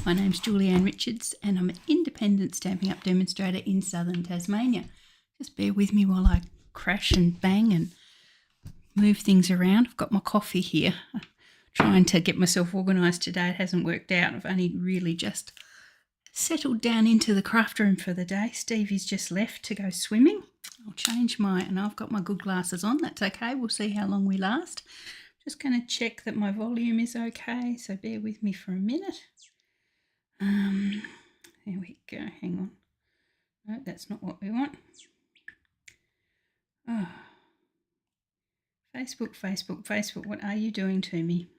My name's Julianne Richards and I'm an independent Stampin' Up! Demonstrator in southern Tasmania. Just bear with me while I crash and bang and move things around. I've got my coffee here. I'm trying to get myself organised today. It hasn't worked out. I've only really just settled down into the craft room for the day. Stevie's just left to go swimming. I'll change and I've got my good glasses on. That's okay. We'll see how long we last. Just going to check that my volume is okay, so bear with me for a minute. There we go. Hang on. No, that's not what we want. Oh. Facebook, what are you doing to me?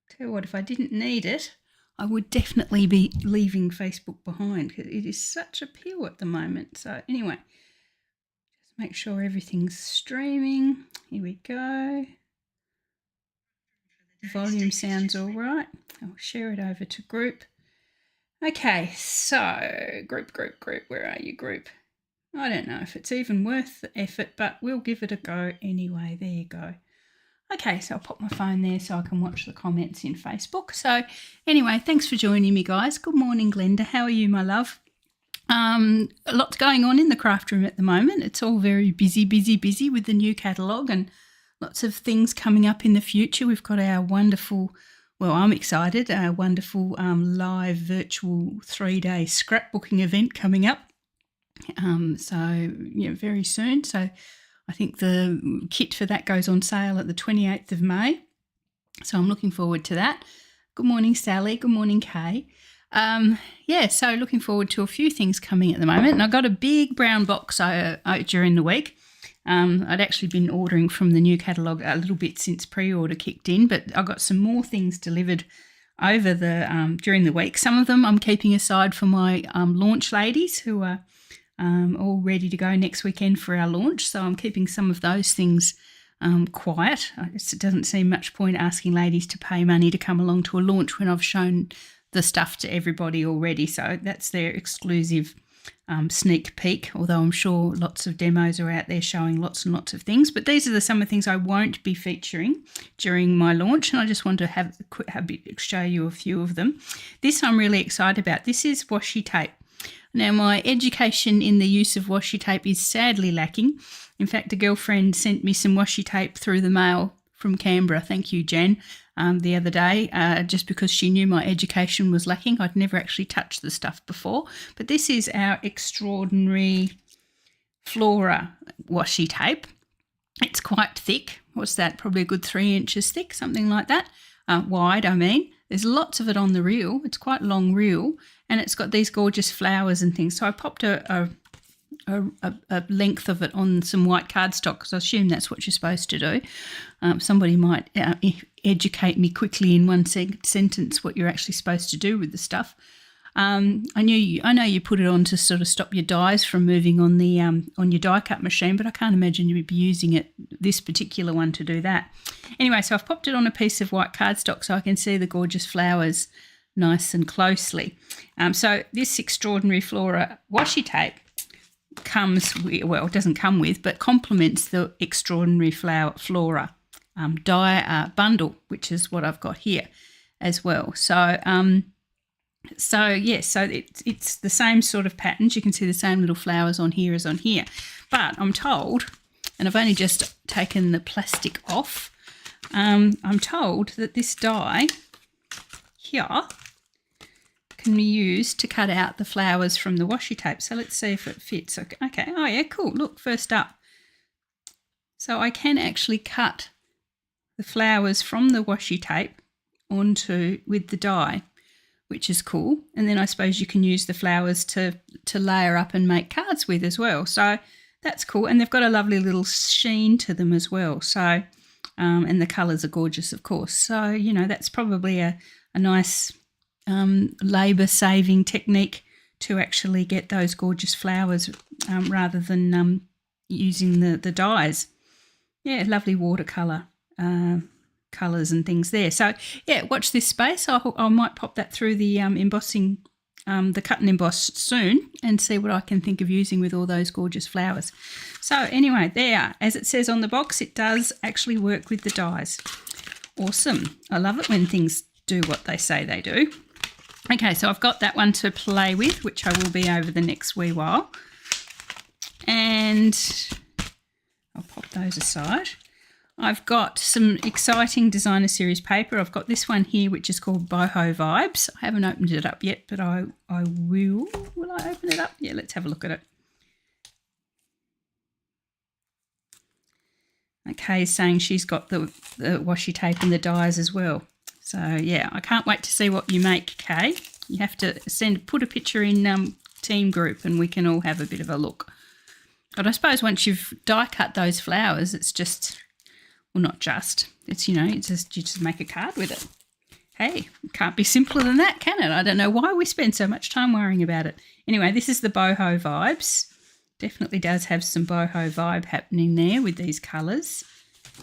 Tell you what, if I didn't need it, I would definitely be leaving Facebook behind because it is such a pill at the moment. So anyway, just make sure everything's streaming. Here we go. The volume sounds all right. I'll share it over to group. Okay, so group, where are you, group? I don't know if it's even worth the effort, but we'll give it a go anyway. There you go. Okay, so I'll pop my phone there so I can watch the comments in Facebook. So anyway, thanks for joining me, guys. Good morning, Glenda. How are you, my love? A lot's going on in the craft room at the moment. It's all very busy with the new catalogue and lots of things coming up in the future. We've got our wonderful, well, I'm excited, our wonderful live virtual 3-day scrapbooking event coming up. Very soon. So I think the kit for that goes on sale at the 28th of May. So I'm looking forward to that. Good morning, Sally. Good morning, Kay. So looking forward to a few things coming at the moment. And I got a big brown box during the week. I'd actually been ordering from the new catalogue a little bit since pre-order kicked in, but I got some more things delivered over the during the week. Some of them I'm keeping aside for my launch ladies who are all ready to go next weekend for our launch. So I'm keeping some of those things quiet. It doesn't seem much point asking ladies to pay money to come along to a launch when I've shown the stuff to everybody already. So that's their exclusive sneak peek, although I'm sure lots of demos are out there showing lots and lots of things. But these are some of the things I won't be featuring during my launch, and I just want to show you a few of them. This I'm really excited about. This is washi tape. Now, my education in the use of washi tape is sadly lacking. In fact, a girlfriend sent me some washi tape through the mail from Canberra, thank you, Jen, the other day, just because she knew my education was lacking. I'd never actually touched the stuff before. But this is our Extraordinary Flora washi tape. It's quite thick. What's that? Probably a good 3 inches thick, something like that. Wide, I mean. There's lots of it on the reel. It's quite long reel, and it's got these gorgeous flowers and things. So I popped a length of it on some white cardstock because I assume that's what you're supposed to do. Somebody might educate me quickly in one sentence what you're actually supposed to do with the stuff. I know you put it on to sort of stop your dies from moving on the on your die cut machine, but I can't imagine you'd be using this particular one to do that. Anyway, so I've popped it on a piece of white cardstock so I can see the gorgeous flowers nice and closely. So this Extraordinary Flora washi tape comes with, well, it doesn't come with, but complements the Extraordinary Flora die bundle, which is what I've got here as well. So it's the same sort of patterns. You can see the same little flowers on here as on here. But I'm told, and I've only just taken the plastic off, I'm told that this die here can be used to cut out the flowers from the washi tape. So let's see if it fits. Okay. Oh, yeah, cool. Look, first up. So I can actually cut the flowers from the washi tape with the die, which is cool. And then I suppose you can use the flowers to layer up and make cards with as well. So that's cool. And they've got a lovely little sheen to them as well. So, and the colours are gorgeous, of course. So, that's probably a nice labour-saving technique to actually get those gorgeous flowers rather than using the dyes. Yeah, lovely watercolour colours and things there. So yeah, watch this space. I might pop that through the embossing, the cut and emboss soon and see what I can think of using with all those gorgeous flowers. So anyway, there, as it says on the box, it does actually work with the dies. Awesome. I love it when things do what they say they do. Okay, so I've got that one to play with, which I will be over the next wee while. And I'll pop those aside. I've got some exciting designer series paper. I've got this one here, which is called Boho Vibes. I haven't opened it up yet, but I will. Will I open it up? Yeah, let's have a look at it. Okay, saying she's got the washi tape and the dies as well. So, yeah, I can't wait to see what you make, Kay. You have to put a picture in team group and we can all have a bit of a look. But I suppose once you've die cut those flowers, it's just, well, not just, it's, you just make a card with it. Hey, it can't be simpler than that, can it? I don't know why we spend so much time worrying about it. Anyway, this is the Boho Vibes. Definitely does have some boho vibe happening there with these colours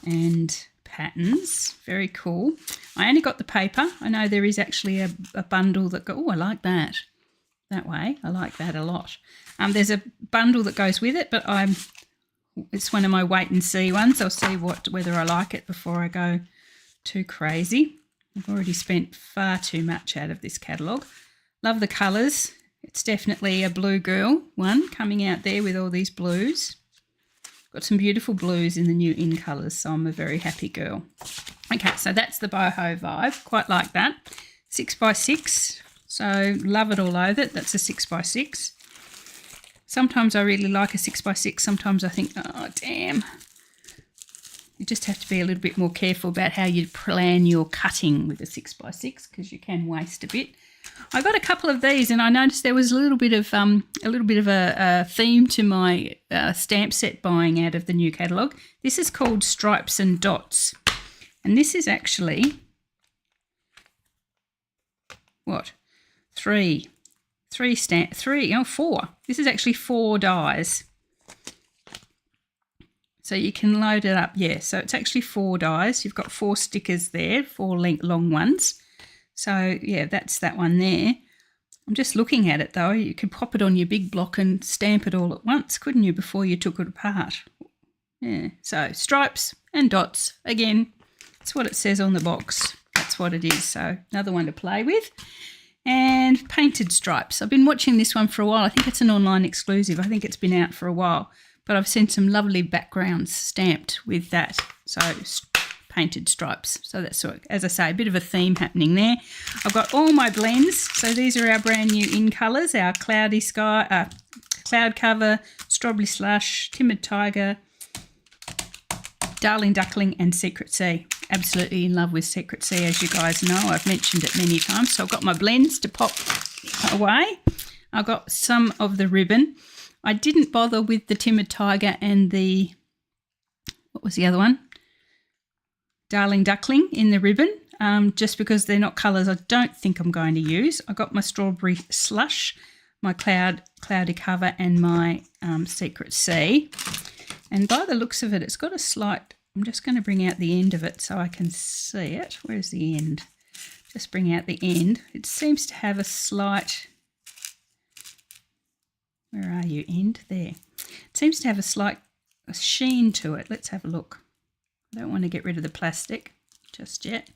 and patterns. Very cool. I only got the paper. I know there is actually a bundle that I like that. That way. I like that a lot. There's a bundle that goes with it, but it's one of my wait and see ones. I'll see whether I like it before I go too crazy. I've already spent far too much out of this catalogue. Love the colours. It's definitely a blue girl one coming out there with all these blues. Got some beautiful blues in the new in colours, so I'm a very happy girl. Okay, so that's the boho vibe. Quite like that. 6x6, so love it all over it. That's a 6x6. Sometimes I really like a 6x6. Sometimes I think, oh, damn. You just have to be a little bit more careful about how you plan your cutting with a 6x6 because you can waste a bit. I got a couple of these and I noticed there was a little bit of a theme to my stamp set buying out of the new catalogue. This is called Stripes and Dots. And this is actually, what? Four. This is actually 4 dies. So you can load it up, yeah. So it's actually 4 dies. You've got 4 stickers there, 4 long ones. So, yeah, that's that one there. I'm just looking at it, though. You could pop it on your big block and stamp it all at once, couldn't you, before you took it apart? Yeah, so stripes and dots. Again, that's what it says on the box. That's what it is. So another one to play with. And painted stripes. I've been watching this one for a while. I think it's an online exclusive. I think it's been out for a while. But I've seen some lovely backgrounds stamped with that. So painted stripes. So that's, as I say, a bit of a theme happening there. I've got all my blends. So these are our brand new in colours, our cloudy sky, cloud cover, strawberry slush, timid tiger, darling duckling and secret sea. Absolutely in love with secret sea, as you guys know. I've mentioned it many times. So I've got my blends to pop away. I've got some of the ribbon. I didn't bother with the timid tiger and the, what was the other one? Darling duckling in the ribbon, just because they're not colours I don't think I'm going to use. I got my strawberry slush, my cloudy cover and my secret sea. And by the looks of it, it's got a slight, I'm just going to bring out the end of it so I can see it. Where's the end? Just bring out the end. It seems to have a slight, where are you, end? There. It seems to have a slight sheen to it. Let's have a look. I don't want to get rid of the plastic just yet.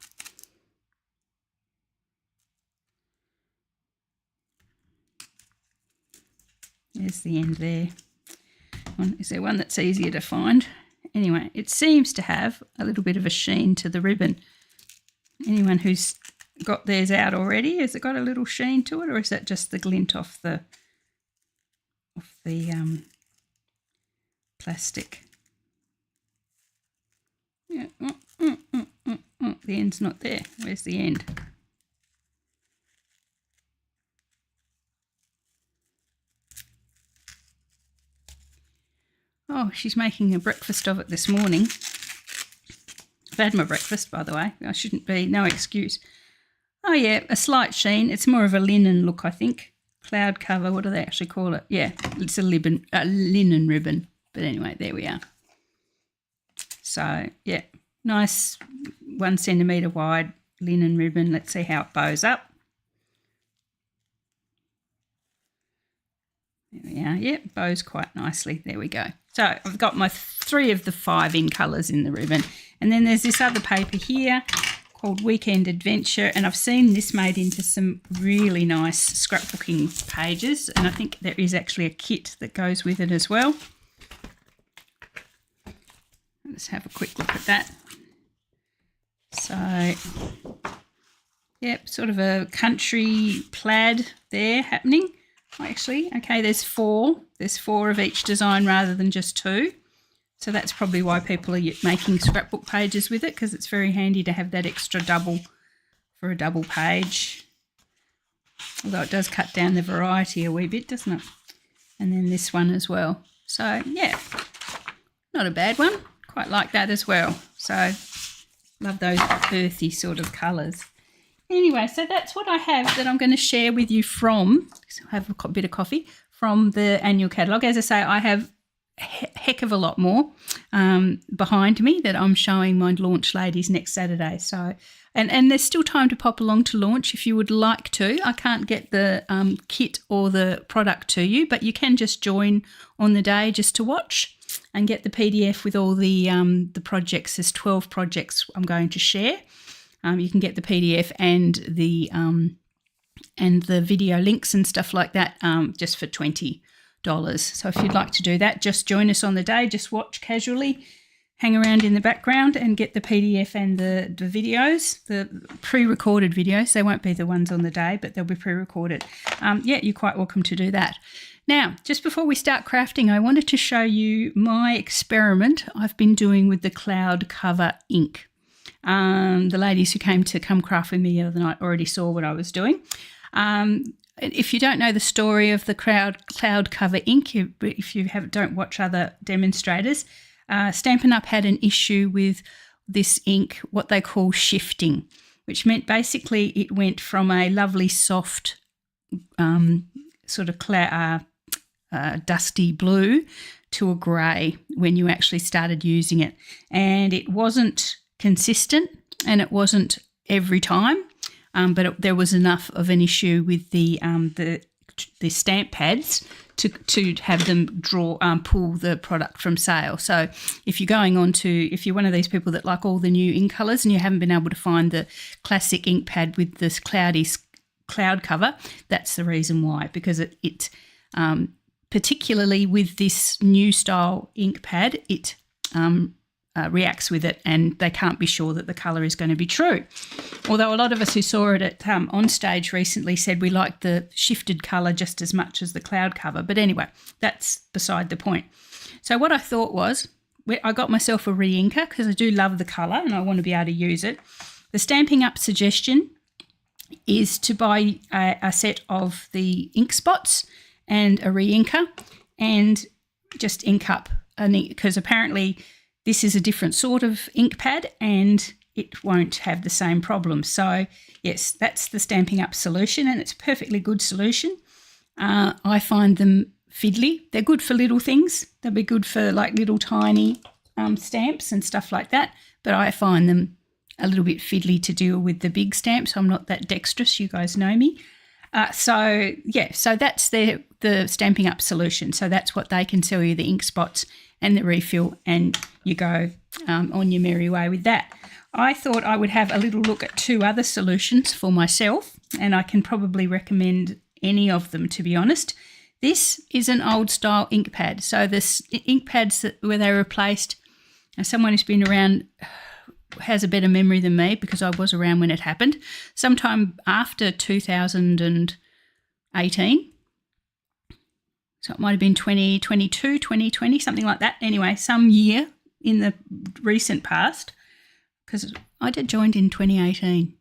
There's the end there. Is there one that's easier to find? Anyway, it seems to have a little bit of a sheen to the ribbon. Anyone who's got theirs out already, has it got a little sheen to it, or is that just the glint off the plastic? Yeah. The end's not there. Where's the end? Oh, she's making a breakfast of it this morning. I've had my breakfast, by the way. I shouldn't be, no excuse. Oh, yeah, a slight sheen. It's more of a linen look, I think. Cloud cover, what do they actually call it? Yeah, it's a linen ribbon. But anyway, there we are. So, yeah, nice 1 centimetre wide linen ribbon. Let's see how it bows up. There we are. Yeah, bows quite nicely. There we go. So I've got my 3 of the 5 in colours in the ribbon. And then there's this other paper here called Weekend Adventure, and I've seen this made into some really nice scrapbooking pages, and I think there is actually a kit that goes with it as well. Let's have a quick look at that. So, yep, sort of a country plaid there happening. Actually, okay, there's four. There's four of each design rather than just two. So that's probably why people are making scrapbook pages with it, because it's very handy to have that extra double for a double page. Although it does cut down the variety a wee bit, doesn't it? And then this one as well. So, yeah, not a bad one. Quite like that as well. So, love those earthy sort of colours. Anyway, so that's what I have that I'm going to share with you from, so I have a bit of coffee, from the annual catalogue. As I say, I have heck of a lot more behind me that I'm showing my launch ladies next Saturday. So, and there's still time to pop along to launch if you would like to. I can't get the kit or the product to you, but you can just join on the day just to watch and get the PDF with all the projects. There's 12 projects I'm going to share. You can get the PDF and the video links and stuff like that just for $20. So if you'd like to do that, just join us on the day. Just watch casually, hang around in the background and get the PDF and the videos, the pre-recorded videos. They won't be the ones on the day, but they'll be pre-recorded. Yeah, you're quite welcome to do that. Now, just before we start crafting, I wanted to show you my experiment I've been doing with the Cloud Cover ink. The ladies who came to Come Craft with me the other night already saw what I was doing. If you don't know the story of the Cloud Cover ink, if you don't watch other demonstrators, Stampin' Up! Had an issue with this ink, what they call shifting, which meant basically it went from a lovely soft sort of dusty blue to a grey when you actually started using it. And it wasn't consistent and it wasn't every time. But there was enough of an issue with the stamp pads to have them pull the product from sale. So if you're one of these people that like all the new ink colours and you haven't been able to find the classic ink pad with this cloud cover, that's the reason why, because it particularly with this new style ink pad, it reacts with it and they can't be sure that the colour is going to be true. Although a lot of us who saw it at on stage recently said we liked the shifted colour just as much as the cloud cover. But anyway, that's beside the point. So what I thought was, I got myself a re-inker because I do love the colour and I want to be able to use it. The Stampin' Up! Suggestion is to buy a set of the ink spots and a re-inker and just ink up an ink, because apparently this is a different sort of ink pad and it won't have the same problem. So, yes, that's the Stampin' Up! Solution and it's a perfectly good solution. I find them fiddly. They're good for little things. They'll be good for like little tiny stamps and stuff like that, but I find them a little bit fiddly to deal with the big stamps. I'm not that dexterous. You guys know me. So that's the Stampin' Up! Solution. So that's what they can sell you, the ink spots and the refill, and you go on your merry way with that. I thought I would have a little look at two other solutions for myself, and I can probably recommend any of them, to be honest. This is an old style ink pad. So the ink pads where they replaced, someone who's been around has a better memory than me because I was around when it happened, sometime after 2018. So it might have been 2022, 2020, something like that. Anyway, some year in the recent past, because I joined in 2018.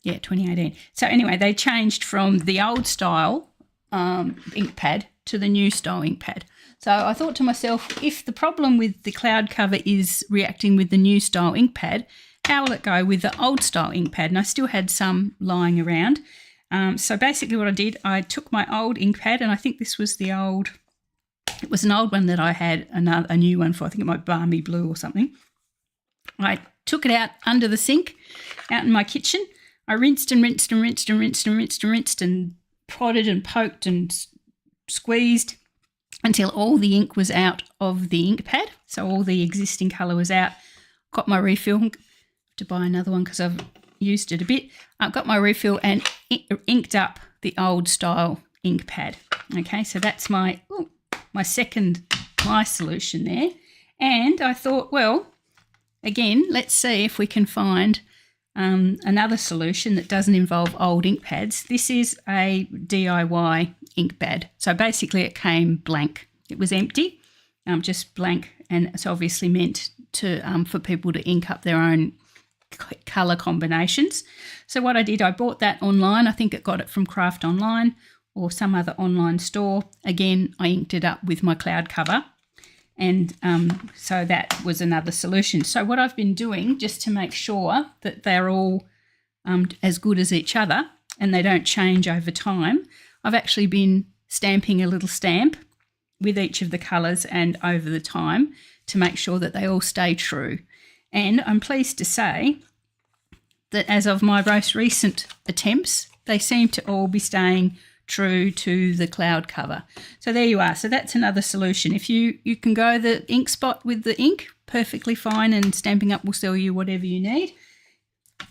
Yeah, 2018. So anyway, they changed from the old style ink pad to the new style ink pad. So I thought to myself, if the problem with the cloud cover is reacting with the new style ink pad, how will it go with the old style ink pad? And I still had some lying around. So basically what I did, I took my old ink pad, and I think this was it was an old one that I had a new one for. I think it might be Balmy Blue or something. I took it out under the sink, out in my kitchen. I rinsed and rinsed and rinsed and rinsed and rinsed and rinsed and prodded and poked and squeezed until all the ink was out of the ink pad. So all the existing colour was out. Got my refill, to buy another one because I've used it a bit. I've got my refill and inked up the old style ink pad. Okay, so that's my second solution there. And I thought, well, again, let's see if we can find another solution that doesn't involve old ink pads. This is a DIY ink pad. So basically it came blank. It was empty, just blank, and it's obviously meant to for people to ink up their own colour combinations. So what I did, I bought that online. I think it got it from Craft Online or some other online store. Again, I inked it up with my cloud cover, and so that was another solution. So what I've been doing, just to make sure that they're all as good as each other and they don't change over time, I've actually been stamping a little stamp with each of the colours and over the time to make sure that they all stay true. And I'm pleased to say that as of my most recent attempts, they seem to all be staying true to the cloud cover. So there you are. So that's another solution. If you can go the ink spot with the ink, perfectly fine, and Stampin' Up will sell you whatever you need.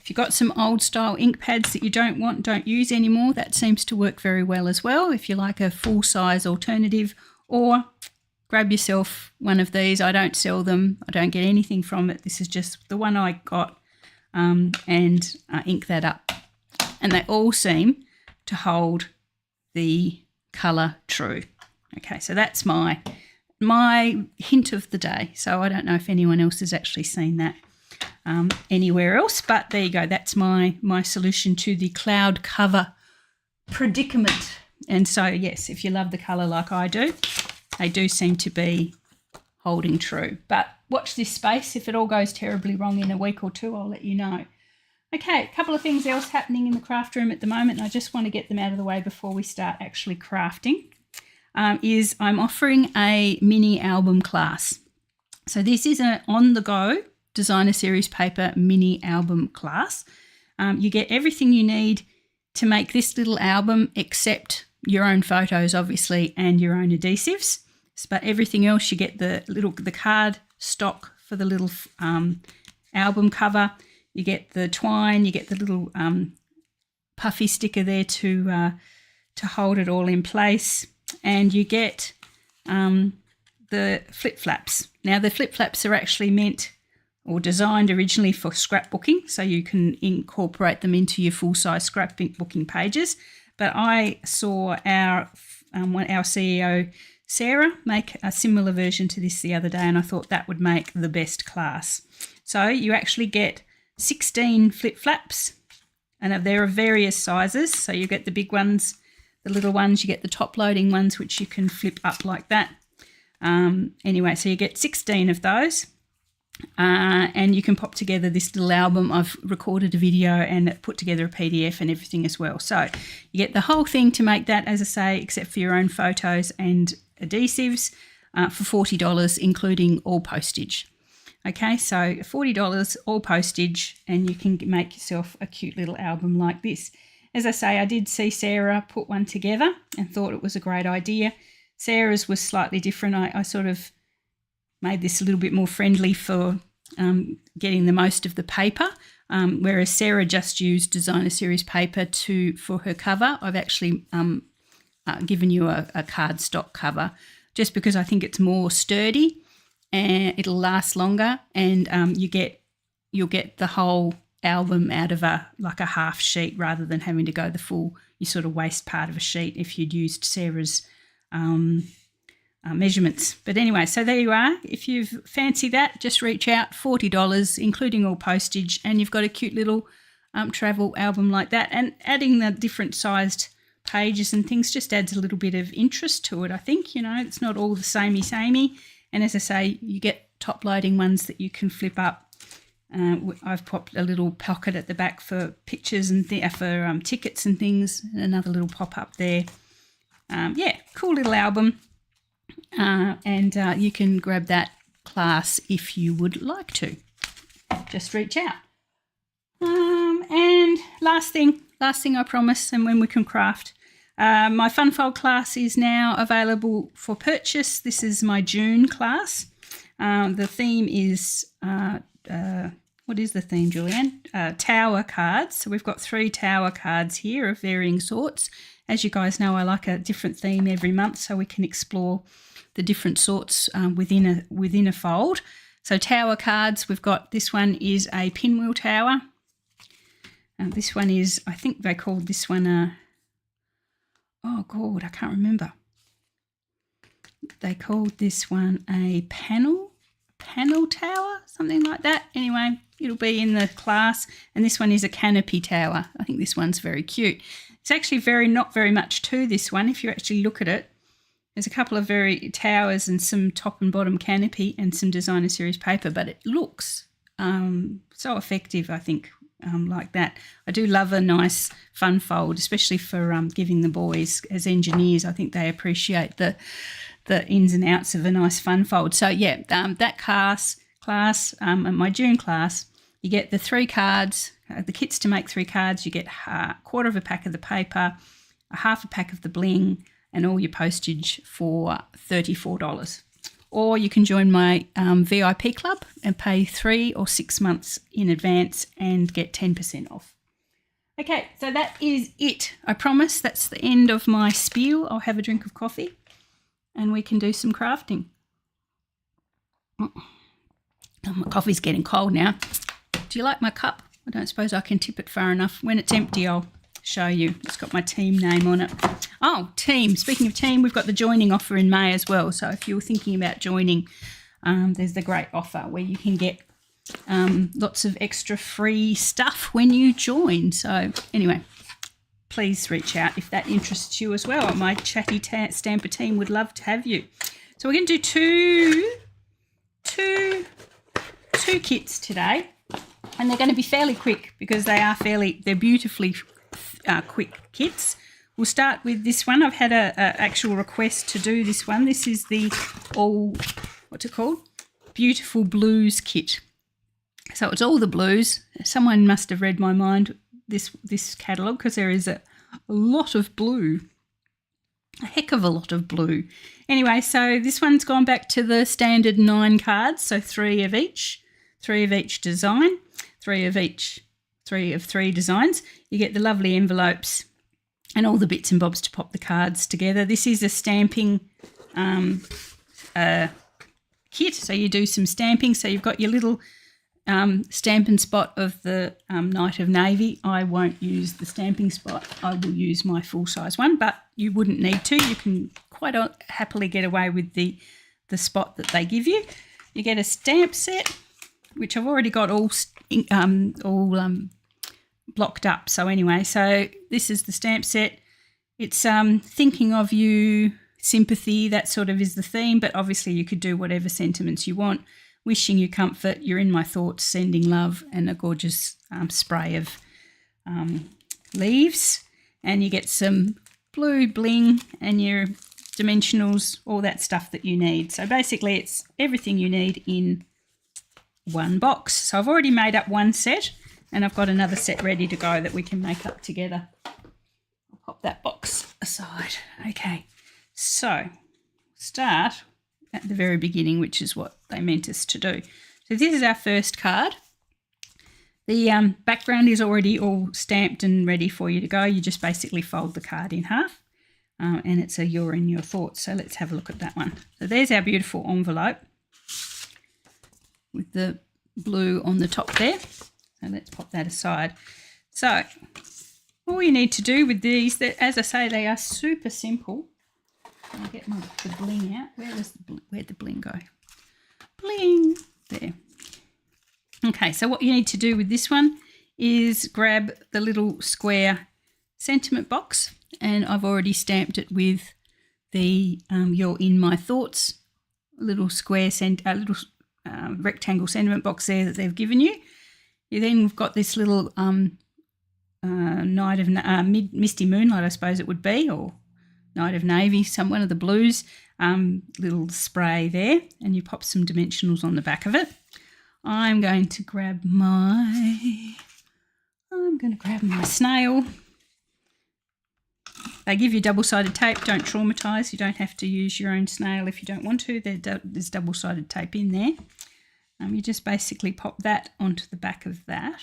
If you've got some old style ink pads that you don't use anymore, that seems to work very well as well. If you like a full size alternative, or grab yourself one of these. I don't sell them. I don't get anything from it. This is just the one I got, and ink that up. And they all seem to hold the colour true. Okay, so that's my hint of the day. So I don't know if anyone else has actually seen that anywhere else, but there you go. That's my solution to the cloud cover predicament. And so, yes, if you love the colour like I do, they do seem to be holding true. But watch this space. If it all goes terribly wrong in a week or two, I'll let you know. Okay, a couple of things else happening in the craft room at the moment, and I just want to get them out of the way before we start actually crafting, is I'm offering a mini album class. So this is an on-the-go designer series paper mini album class. You get everything you need to make this little album except your own photos, obviously, and your own adhesives. But everything else, you get the card stock for the little album cover. You get the twine. You get the little puffy sticker there to hold it all in place, and you get the flip flaps. Now the flip flaps are actually meant or designed originally for scrapbooking, so you can incorporate them into your full-size scrapbooking pages. But I saw our CEO, Sarah, make a similar version to this the other day, and I thought that would make the best class. So you actually get 16 flip-flaps, and they're of various sizes. So you get the big ones, the little ones, you get the top-loading ones, which you can flip up like that. Anyway, so you get 16 of those. And you can pop together this little album. I've recorded a video and put together a PDF and everything as well. So you get the whole thing to make that, as I say, except for your own photos and adhesives, for $40, including all postage. Okay, so $40, all postage, and you can make yourself a cute little album like this. As I say, I did see Sarah put one together and thought it was a great idea. Sarah's was slightly different. I sort of made this a little bit more friendly for getting the most of the paper, whereas Sarah just used designer series paper for her cover. I've actually given you a cardstock cover just because I think it's more sturdy and it'll last longer, and you'll get the whole album out of a half sheet rather than having to go the full. You sort of waste part of a sheet if you'd used Sarah's measurements. But anyway, so there you are. If you fancy that, just reach out. $40, including all postage, and you've got a cute little travel album like that. And adding the different sized pages and things just adds a little bit of interest to it, I think. You know, it's not all the samey. And as I say, you get top loading ones that you can flip up. I've popped a little pocket at the back for pictures and for tickets and things, and another little pop up there. Yeah, cool little album. And you can grab that class if you would like to. Just reach out. And last thing I promise, and when we can craft, my Funfold class is now available for purchase. This is my June class. The theme is, what What is the theme, Julianne? Tower cards. So we've got 3 tower cards here of varying sorts. As you guys know, I like a different theme every month so we can explore the different sorts within a fold. So tower cards, we've got, this one is a pinwheel tower. This one is, I think they called this one a, oh God, I can't remember. They called this one a panel tower, something like that. Anyway, it'll be in the class. And this one is a canopy tower. I think this one's very cute. It's actually not very much to this one if you actually look at it. There's a couple of very towers and some top and bottom canopy and some designer series paper, but it looks so effective, I think, like that. I do love a nice fun fold, especially for giving the boys as engineers. I think they appreciate the ins and outs of a nice fun fold. So yeah, that class, my June class, you get the 3 cards, the kits to make 3 cards. You get a quarter of a pack of the paper, a half a pack of the bling, and all your postage for $34. Or you can join my VIP club and pay 3 or 6 months in advance and get 10% off. Okay, so that is it. I promise that's the end of my spiel. I'll have a drink of coffee and we can do some crafting. Oh, my coffee's getting cold now. Do you like my cup? I don't suppose I can tip it far enough. When it's empty, I'll show you. It's got my team name on it. Oh, team. Speaking of team, we've got the joining offer in May as well. So if you're thinking about joining, there's the great offer where you can get lots of extra free stuff when you join. So anyway, please reach out if that interests you as well. My chatty stamper team would love to have you. So we're going to do two kits today, and they're going to be fairly quick because they're beautifully quick kits. We'll start with this one. I've had a actual request to do this one. This is the what's it called? Beautiful Blues kit. So it's all the blues. Someone must have read my mind, this catalogue, because there is a lot of blue. A heck of a lot of blue. Anyway, so this one's gone back to the standard 9 cards, so 3 of each design, 3 of 3 designs. You get the lovely envelopes and all the bits and bobs to pop the cards together. This is a stamping kit, so you do some stamping. So you've got your little stamping spot of the Knight of Navy. I won't use the stamping spot. I will use my full-size one, but you wouldn't need to. You can quite happily get away with the spot that they give you. You get a stamp set, which I've already got all blocked up. So anyway, so this is the stamp set. It's thinking of you, sympathy, that sort of is the theme, but obviously you could do whatever sentiments you want. Wishing you comfort, you're in my thoughts, sending love, and a gorgeous spray of leaves. And you get some blue bling and your dimensionals, all that stuff that you need. So basically it's everything you need in one box. So I've already made up one set and I've got another set ready to go that we can make up together. I'll pop that box aside. Okay, so start at the very beginning, which is what they meant us to do. So this is our first card. The background is already all stamped and ready for you to go. You just basically fold the card in half and it's a you're in your thoughts. So let's have a look at that one. So there's our beautiful envelope with the blue on the top there. So let's pop that aside. So all you need to do with these, as I say, they are super simple. I'll get the bling out. Where'd the bling go? Bling! There. Okay, so what you need to do with this one is grab the little square sentiment box, and I've already stamped it with the You're in my thoughts, little square rectangle sentiment box there that they've given you. You then got this little Night of Misty Moonlight, I suppose it would be, or Knight of Navy, one of the blues, little spray there, and you pop some dimensionals on the back of it. I'm going to grab my snail. They give you double-sided tape. Don't traumatise. You don't have to use your own snail if you don't want to. There's double-sided tape in there. You just basically pop that onto the back of that,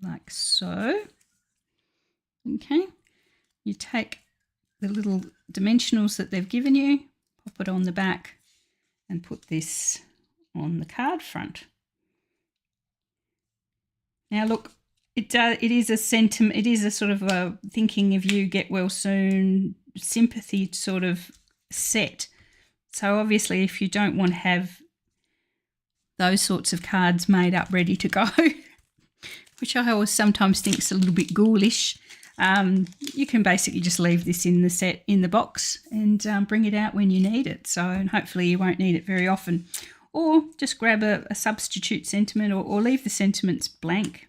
like so. Okay, you take the little dimensionals that they've given you, pop it on the back and put this on the card front. Now look, it is a sentiment, it is a sort of a thinking of you, get well soon, sympathy sort of set. So obviously if you don't want to have those sorts of cards made up ready to go, which I always sometimes think is a little bit ghoulish, you can basically just leave this in the set in the box and bring it out when you need it. So, and hopefully you won't need it very often. Or just grab a substitute sentiment or leave the sentiments blank,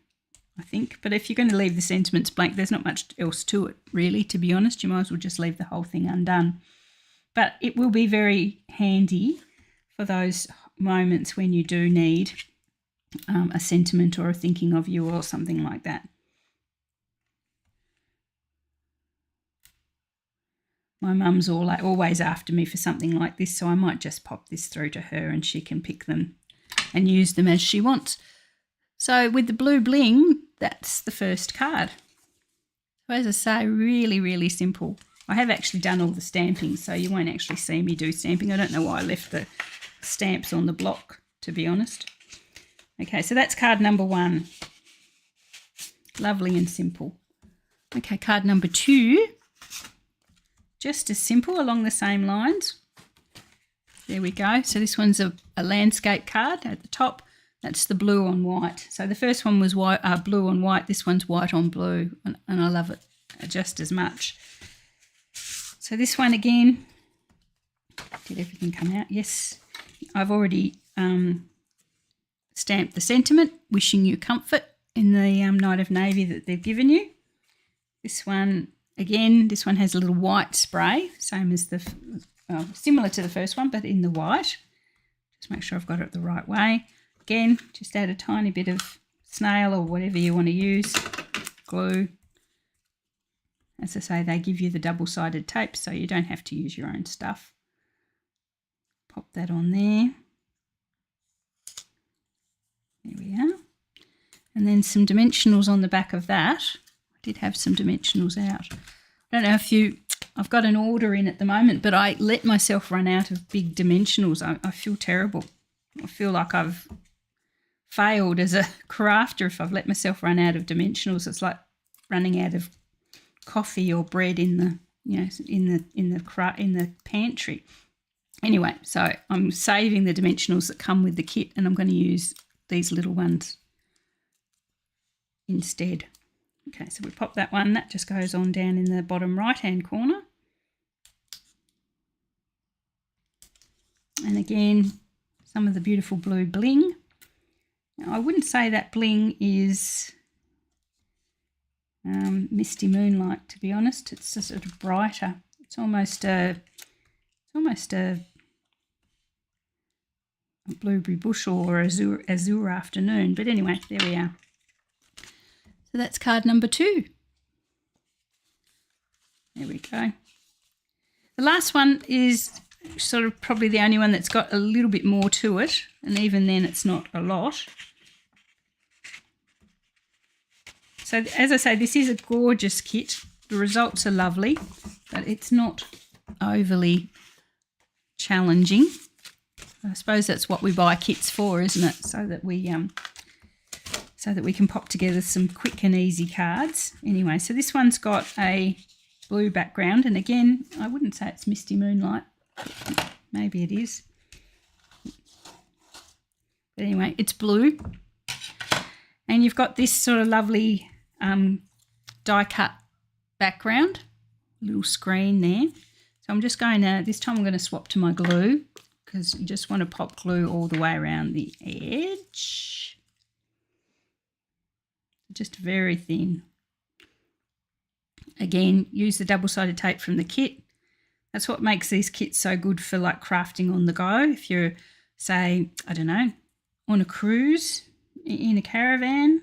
I think. But if you're going to leave the sentiments blank, there's not much else to it, really, to be honest. You might as well just leave the whole thing undone. But it will be very handy for those moments when you do need a sentiment or a thinking of you or something like that. My mum's always after me for something like this, so I might just pop this through to her and she can pick them and use them as she wants. So with the blue bling, that's the first card. So as I say, really, really simple. I have actually done all the stamping, so you won't actually see me do stamping. I don't know why I left the stamps on the block, to be honest. Okay, so that's card number 1. Lovely and simple. Okay, card number 2. Just as simple, along the same lines. There we go. So this one's a landscape card at the top. That's the blue on white. So the first one was white, blue on white. This one's white on blue, and I love it just as much. So this one again, did everything come out? Yes. I've already stamped the sentiment, wishing you comfort in the Night of Navy that they've given you. This one, again, this one has a little white spray, same as the, similar to the first one, but in the white. Just make sure I've got it the right way. Again, just add a tiny bit of snail or whatever you want to use, glue. As I say, they give you the double-sided tape, so you don't have to use your own stuff. Pop that on there. There we are. And then some dimensionals on the back of that. I did have some dimensionals out. I don't know if I've got an order in at the moment, but I let myself run out of big dimensionals. I feel terrible. I feel like I've failed as a crafter if I've let myself run out of dimensionals. It's like running out of coffee or bread in the in the pantry. Anyway, so I'm saving the dimensionals that come with the kit, and I'm going to use these little ones instead. Okay, so we pop that one. That just goes on down in the bottom right-hand corner. And again, some of the beautiful blue bling. Now, I wouldn't say that bling is misty moonlight, to be honest. It's a sort of brighter. It's almost a blueberry bush or azure afternoon. But anyway, there we are. So that's card number 2. There we go. The last one is sort of probably the only one that's got a little bit more to it, and even then it's not a lot. So as I say, this is a gorgeous kit. The results are lovely, but it's not overly challenging. I suppose that's what we buy kits for, isn't it? So that we can pop together some quick and easy cards. Anyway, so this one's got a blue background, and again, I wouldn't say it's misty moonlight. Maybe it is. But anyway, it's blue. And you've got this sort of lovely die-cut background, little screen there. So I'm just going to, this time I'm going to swap to my glue, because you just want to pop glue all the way around the edge. Just very thin. Again, use the double-sided tape from the kit. That's what makes these kits so good for like crafting on the go. If you're, say, I don't know, on a cruise, in a caravan,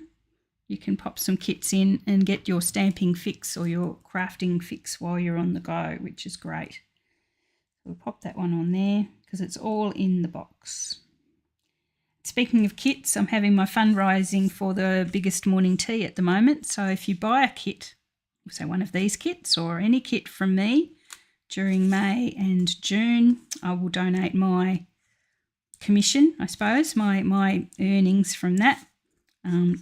you can pop some kits in and get your stamping fix or your crafting fix while you're on the go, which is great. We'll pop that one on there. because it's all in the box. Speaking of kits, I'm having my fundraising for the biggest morning tea at the moment. So if you buy a kit, so one of these kits or any kit from me during May and June, I will donate my commission, I suppose, my earnings from that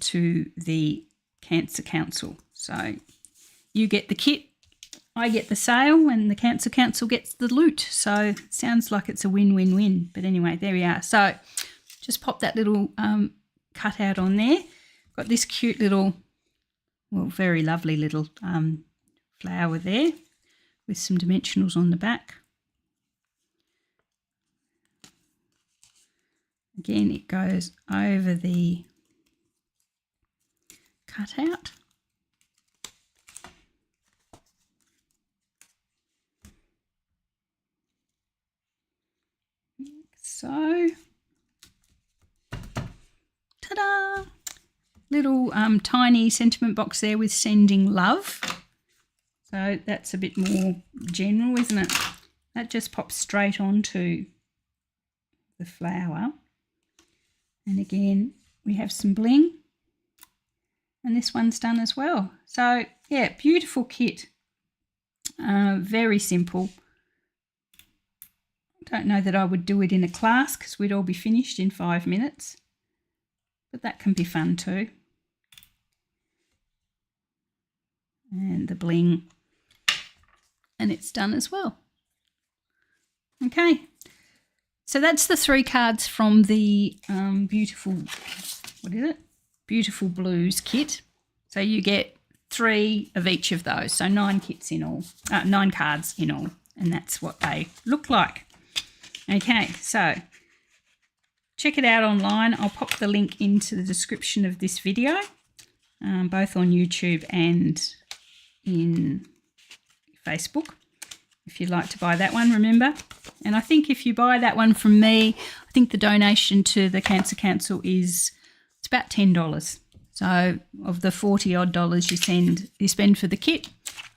to the Cancer Council. So you get the kit, I get the sale, and the Cancer Council gets the loot. So it sounds like it's a win-win-win. But anyway, there we are. So just pop that little cutout on there. Got this cute little, well, very lovely little flower there with some dimensionals on the back. Again, it goes over the cutout. So, ta-da! Little tiny sentiment box there with sending love. So that's a bit more general, isn't it? That just pops straight onto the flower. And again, we have some bling. And this one's done as well. So, yeah, beautiful kit. Very simple. Don't know that I would do it in a class because we'd all be finished in 5 minutes. But that can be fun too. And the bling. And it's done as well. Okay. So that's the 3 cards from the beautiful, what is it? Beautiful Blues kit. So you get 3 of each of those. So 9 kits in all, 9 cards in all. And that's what they look like. Okay, so check it out online. I'll pop the link into the description of this video, both on YouTube and in Facebook, if you'd like to buy that one, remember. And I think if you buy that one from me, I think the donation to the Cancer Council is, it's about $10. So of the $40 odd you spend for the kit,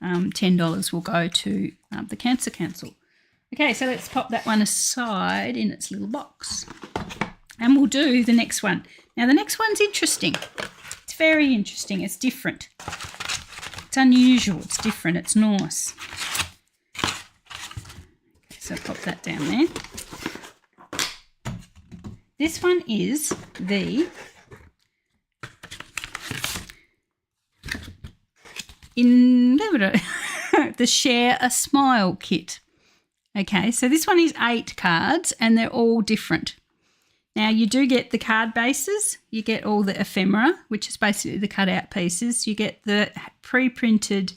$10 will go to the Cancer Council. Okay, so let's pop that one aside in its little box. And we'll do the next one. Now, the next one's interesting. It's very interesting. It's different. It's unusual. It's different. It's nice. Okay, so pop that down there. This one is the the Share a Smile kit. Okay, so this one is 8 cards and they're all different. Now, you do get the card bases, you get all the ephemera, which is basically the cutout pieces, you get the pre-printed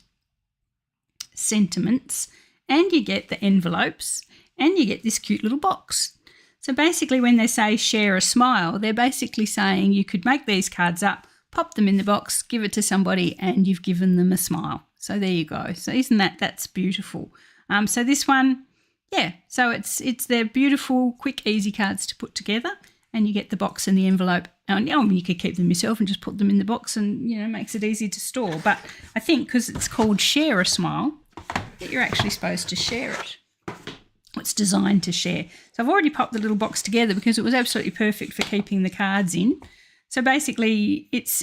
sentiments, and you get the envelopes, and you get this cute little box. So basically when they say share a smile, they're basically saying you could make these cards up, pop them in the box, give it to somebody, and you've given them a smile. So there you go. So isn't that's beautiful? So this one, yeah, so it's their beautiful, quick, easy cards to put together, and you get the box and the envelope. And you could keep them yourself and just put them in the box, and makes it easy to store. But I think because it's called Share a Smile, that you're actually supposed to share it. It's designed to share. So I've already popped the little box together because it was absolutely perfect for keeping the cards in. So basically, it's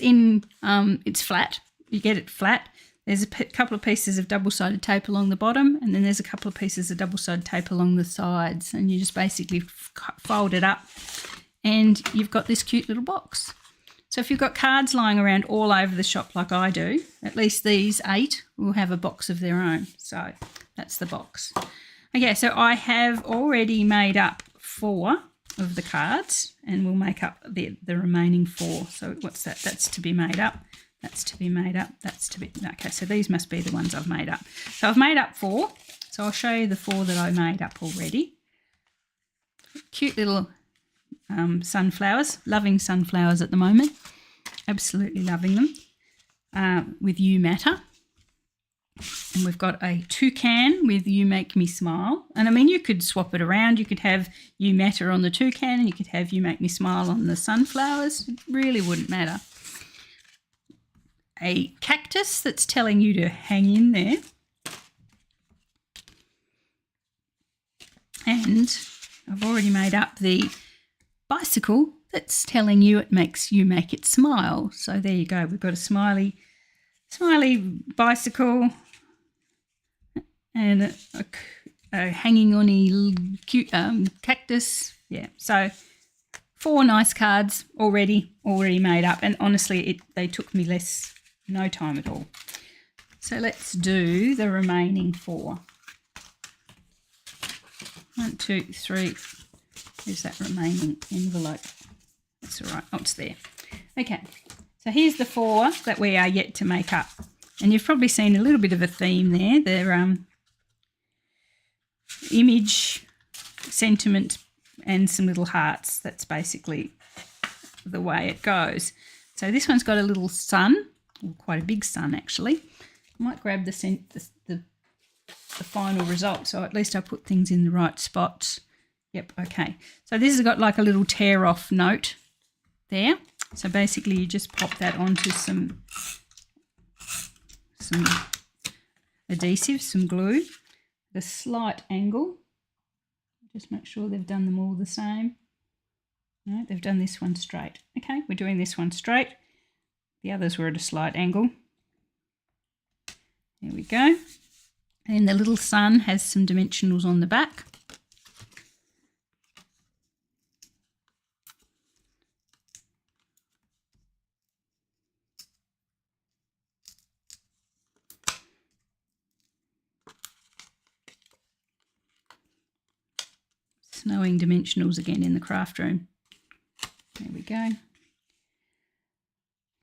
flat. You get it flat. There's a couple of pieces of double-sided tape along the bottom, and then there's a couple of pieces of double-sided tape along the sides, and you just basically fold it up, and you've got this cute little box. So if you've got cards lying around all over the shop like I do, at least these 8 will have a box of their own. So that's the box. Okay, so I have already made up 4 of the cards, and we'll make up the remaining 4. So what's that? That's to be made up. That's to be made up. That's to be... Okay, so these must be the ones I've made up. So I've made up 4. So I'll show you the 4 that I made up already. Cute little sunflowers. Loving sunflowers at the moment. Absolutely loving them. With You Matter. And we've got a toucan with You Make Me Smile. And I mean, you could swap it around. You could have You Matter on the toucan, and you could have You Make Me Smile on the sunflowers. It really wouldn't matter. A cactus that's telling you to hang in there. And I've already made up the bicycle that's telling you it makes you make it smile. So there you go. We've got a smiley bicycle and a hanging on cute cactus. Yeah, so 4 nice cards already made up, and honestly they took me no time at all. So let's do the remaining 4. 1, 2, 3. There's that remaining envelope. That's all right. Oh, it's there. Okay, so here's the 4 that we are yet to make up, and you've probably seen a little bit of a theme there. They're image, sentiment, and some little hearts. That's basically the way it goes. So this one's got a little sun, or quite a big sun actually. I might grab the final result, so at least I put things in the right spots. Yep, okay. So this has got like a little tear off note there. So basically you just pop that onto some adhesive, some glue, at a slight angle. Just make sure they've done them all the same. No, they've done this one straight. Okay, we're doing this one straight. The others were at a slight angle. There we go. And the little sun has some dimensionals on the back. Snowing dimensionals again in the craft room. There we go.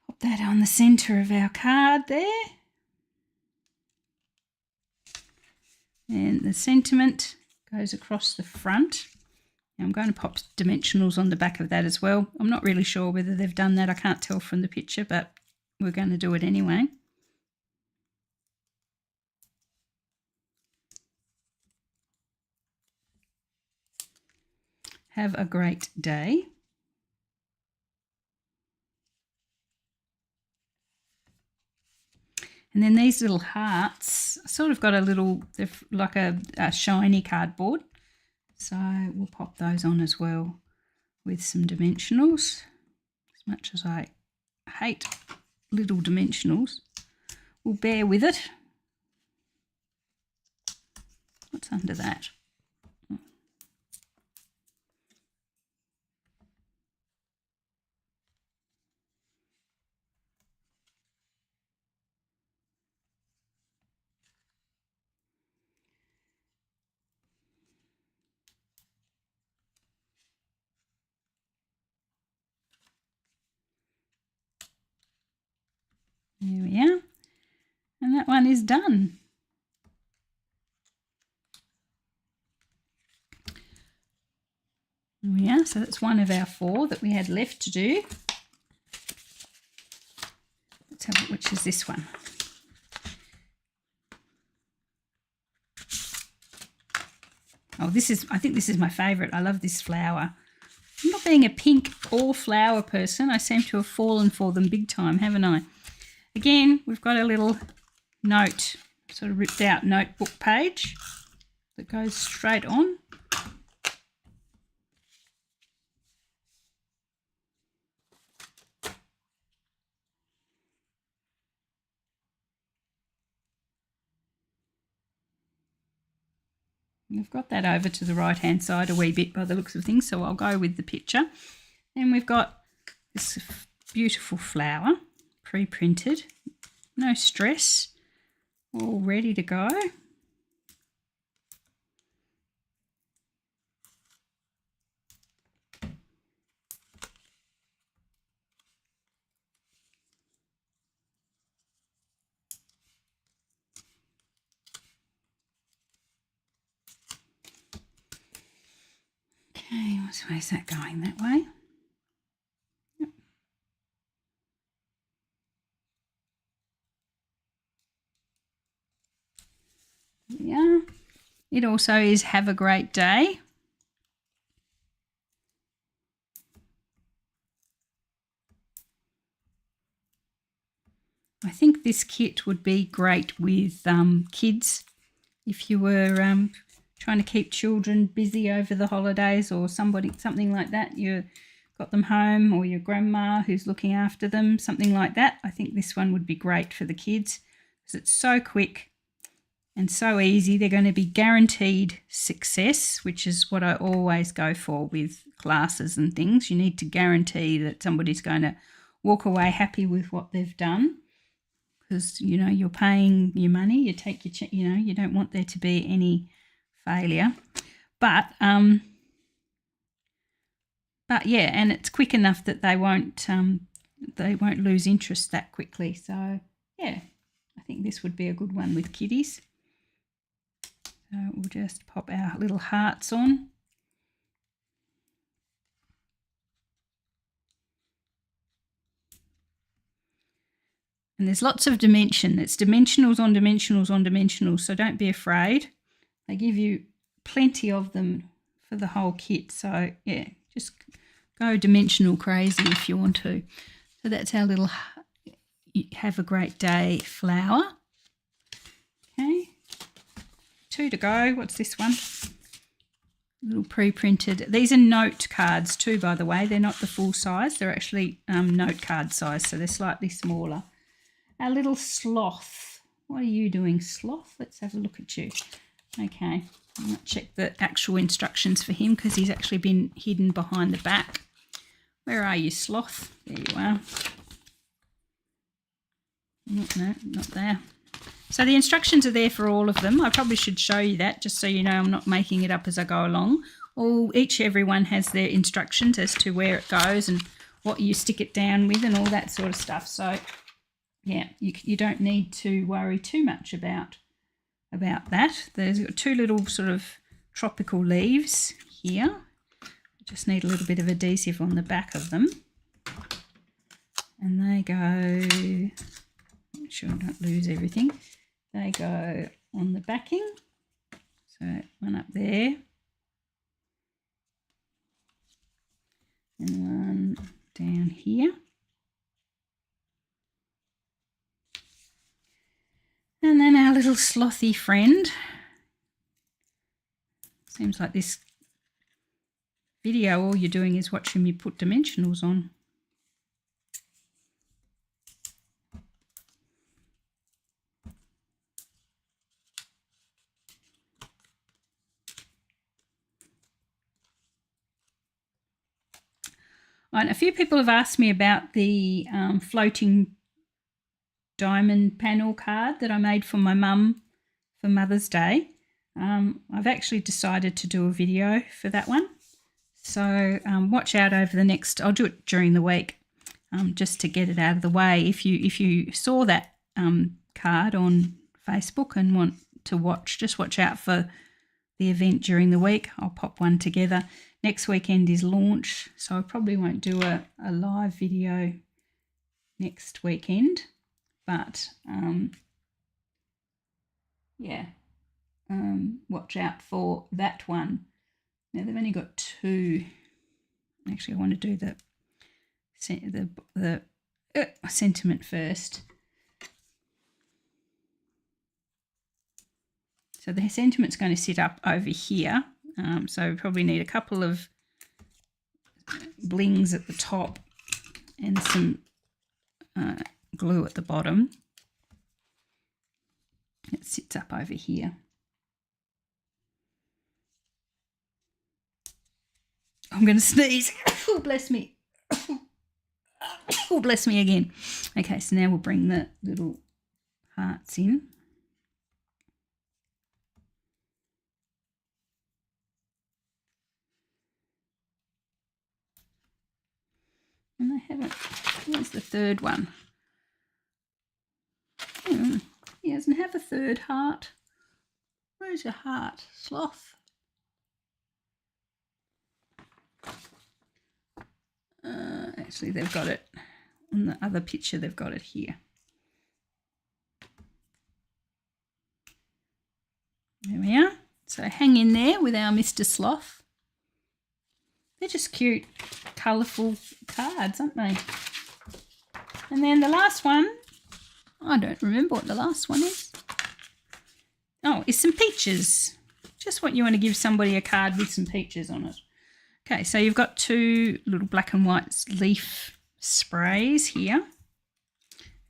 Pop that on the centre of our card there. And the sentiment goes across the front. Now I'm going to pop dimensionals on the back of that as well. I'm not really sure whether they've done that. I can't tell from the picture, but we're going to do it anyway. Have a great day. And then these little hearts sort of got a little, they're like a shiny cardboard. So we'll pop those on as well with some dimensionals. As much as I hate little dimensionals, we'll bear with it. What's under that? There we are. And that one is done. There we are. So that's one of our 4 that we had left to do. Let's have a look, which is this one. Oh, I think this is my favourite. I love this flower. I'm not being a pink or flower person. I seem to have fallen for them big time, haven't I? Again, we've got a little note, sort of ripped out notebook page that goes straight on. We've got that over to the right hand side a wee bit by the looks of things, so I'll go with the picture. And we've got this beautiful flower, pre-printed, no stress, all ready to go. Okay, which way is that going? That way? Yep. Yeah. It also is have a great day. I think this kit would be great with kids if you were trying to keep children busy over the holidays, or something like that. You've got them home, or your grandma who's looking after them, something like that. I think this one would be great for the kids because it's so quick and so easy. They're going to be guaranteed success, which is what I always go for with classes and things. You need to guarantee that somebody's going to walk away happy with what they've done, because, you know, you're paying your money. You take your, you know, you don't want there to be any failure. But yeah, and it's quick enough that they won't lose interest that quickly. So yeah, I think this would be a good one with kiddies. So we'll just pop our little hearts on. And there's lots of dimension. It's dimensionals on dimensionals on dimensionals, so don't be afraid. They give you plenty of them for the whole kit. So yeah, just go dimensional crazy if you want to. So that's our little have a great day flower. Okay, 2 to go. What's this one? Little pre-printed. These are note cards too, by the way. They're not the full size. They're actually note card size, so they're slightly smaller. Our little sloth. What are you doing, sloth? Let's have a look at you. Okay, I'm going to check the actual instructions for him because he's actually been hidden behind the back. Where are you, sloth? There you are. No, not there. So the instructions are there for all of them. I probably should show you that just so you know I'm not making it up as I go along. Everyone has their instructions as to where it goes and what you stick it down with and all that sort of stuff. So yeah, you don't need to worry too much about that. There's 2 little sort of tropical leaves here. Just need a little bit of adhesive on the back of them. And they go, make sure I don't lose everything. They go on the backing. So one up there. And one down here. And then our little slothy friend. Seems like this video all you're doing is watching me put dimensionals on. And a few people have asked me about the floating diamond panel card that I made for my mum for Mother's Day. I've actually decided to do a video for that one. So watch out over the next, I'll do it during the week just to get it out of the way. If you saw that card on Facebook and want to watch, just watch out for the event during the week. I'll pop one together. Next weekend is launch, so I probably won't do a live video next weekend. But yeah, watch out for that one. Now they've only got 2. Actually, I want to do the sentiment first. So the sentiment's going to sit up over here. So we probably need a couple of blings at the top and some glue at the bottom. It sits up over here. I'm going to sneeze. Oh, bless me. Oh, bless me again. Okay, so now we'll bring the little hearts in. And I haven't. Where's the third one? He doesn't have a third heart. Where's your heart? Sloth. Actually, they've got it on the other picture. They've got it here. There we are. So hang in there with our Mr. Sloth. They're just cute, colourful cards, aren't they? And then the last one, I don't remember what the last one is. Oh, it's some peaches. just what you want to give somebody a card with some peaches on it. Okay, so you've got 2 little black and white leaf sprays here.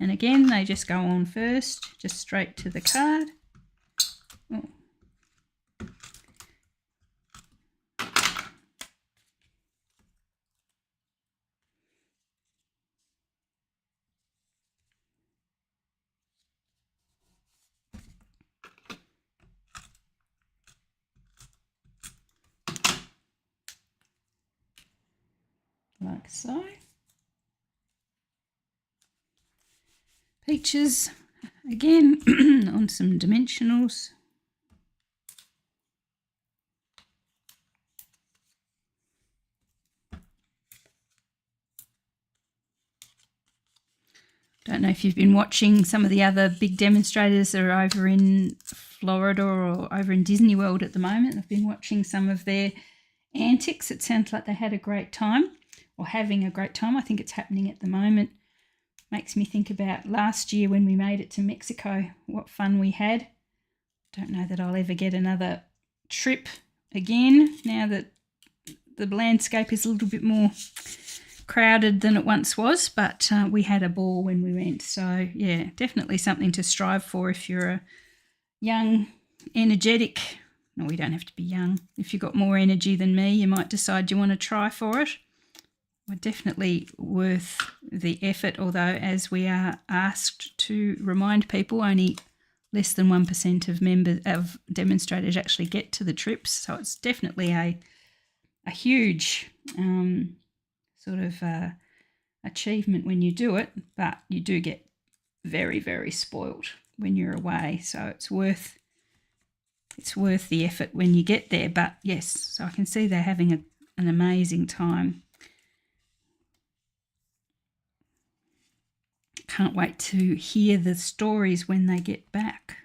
And again, they just go on first, just straight to the card. Oh. Like so. Peaches again on some dimensionals. Don't know if you've been watching some of the other big demonstrators that are over in Florida or over in Disney World at the moment. I've been watching some of their antics. It sounds like they had a great time, or having a great time. I think it's happening at the moment. Makes me think about last year when we made it to Mexico, what fun we had. Don't know that I'll ever get another trip again now that the landscape is a little bit more crowded than it once was, but we had a ball when we went. So yeah, definitely something to strive for if you're a young, energetic, no, we don't have to be young. If you've got more energy than me, you might decide you want to try for it. We're definitely worth the effort, although as we are asked to remind people, only less than 1% of members of demonstrators actually get to the trips. So it's definitely a huge sort of achievement when you do it, but you do get very, very spoilt when you're away. So it's worth the effort when you get there. But yes, so I can see they're having an amazing time. Can't wait to hear the stories when they get back.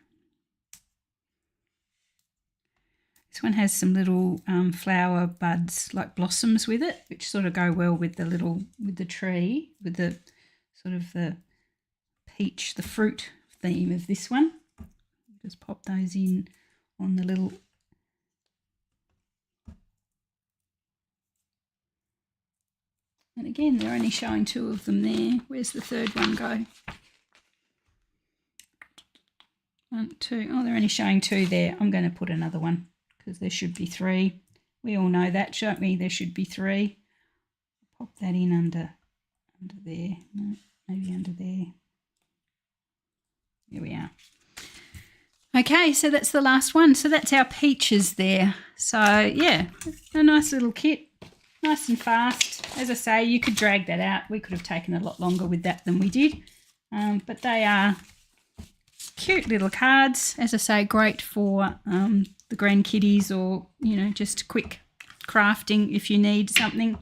This one has some little flower buds, like blossoms with it, which sort of go well with the tree, with the sort of the peach, the fruit theme of this one. Just pop those in on the little. And again, they're only showing 2 of them there. Where's the third one go? 1, 2. Oh, they're only showing 2 there. I'm going to put another one because there should be 3. We all know that, don't we? There should be 3. Pop that in under there. No, maybe under there. There we are. Okay, so that's the last one. So that's our peaches there. So yeah, a nice little kit. Nice and fast. As I say, you could drag that out. We could have taken a lot longer with that than we did. But they are cute little cards. As I say, great for the grandkiddies, or, you know, just quick crafting if you need something.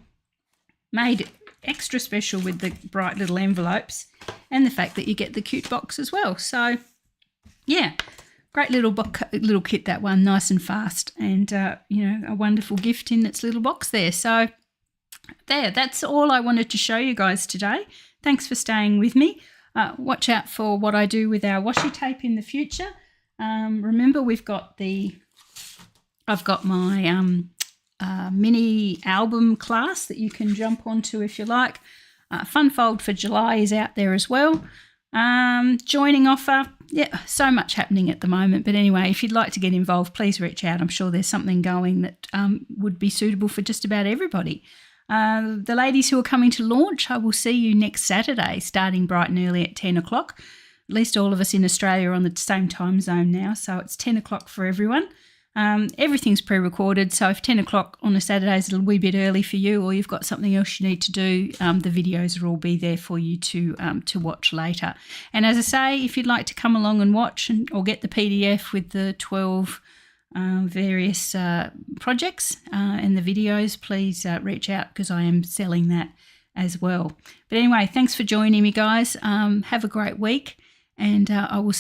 Made extra special with the bright little envelopes and the fact that you get the cute box as well. So, yeah, great little kit, that one, nice and fast, and, you know, a wonderful gift in its little box there. So that's all I wanted to show you guys today. Thanks for staying with me. Watch out for what I do with our washi tape in the future. Remember, I've got my mini album class that you can jump onto if you like. Funfold for July is out there as well. Joining offer, yeah, so much happening at the moment. But anyway, if you'd like to get involved, please reach out. I'm sure there's something going that would be suitable for just about everybody. The ladies who are coming to launch, I will see you next Saturday, starting bright and early at 10 o'clock. At least all of us in Australia are on the same time zone now, so it's 10 o'clock for everyone. Everything's pre-recorded, so if 10 o'clock on a Saturday is a wee bit early for you, or you've got something else you need to do, the videos will all be there for you to watch later. And as I say, if you'd like to come along and watch or get the PDF with the 12 various projects and the videos, please reach out, because I am selling that as well. But anyway, thanks for joining me, guys. Have a great week, and I will see